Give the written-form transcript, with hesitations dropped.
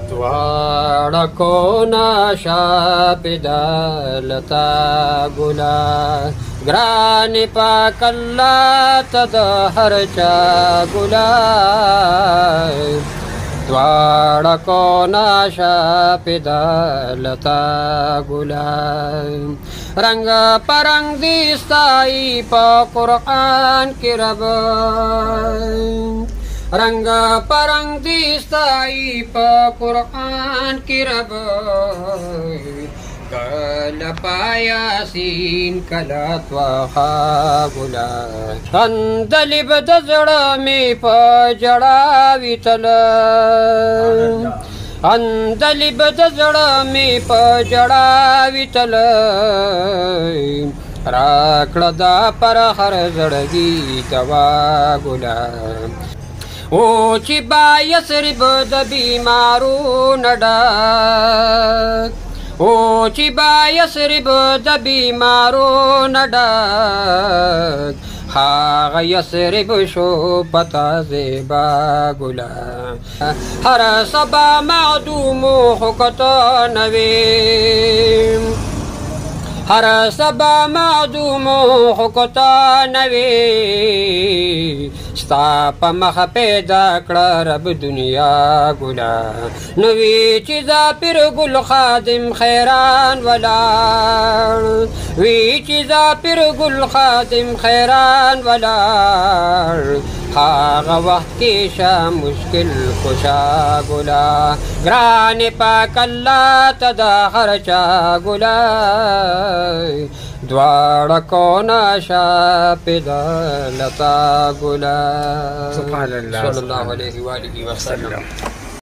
دواړه کونه شاپېده لتا ګله ګرانې پاک الله ته د هر چا ګله دواړه کونه شاپېده لتا ګله رنګ پرنګ دي ستایي په قرآن کې رب رنگ پرنگ دی ستائی پا قرآن کی رب کل پایا سین کلا توخا گلا اندلی بدزڑ میں پا جڑاوی تل اندلی بدزڑ میں پا جڑاوی تل راکڑا دا پر ہر زڑگی دوا گلا او چې با یسرب د بیمارونو ډک او چې با یسرب د بیمارونو ډک هغه یسرب شو پتا زیبا ګله هر سبا معدومو حکته نوي هر سبا معدومو حکته نوي ستا په مخ پیدا کړه رب دنیا ګله نوې چې ظافر ګل خادم خیران ولاړ وی چې ظافر ګل خادم خیران ولاړ هغه وخت کې شه مشکل خوشا ګله ګرانې پاک الله ته د هر چا ګله دواړه کونه شاپېده لتا ګله سبحان الله صلی الله علیه و آله وسلم.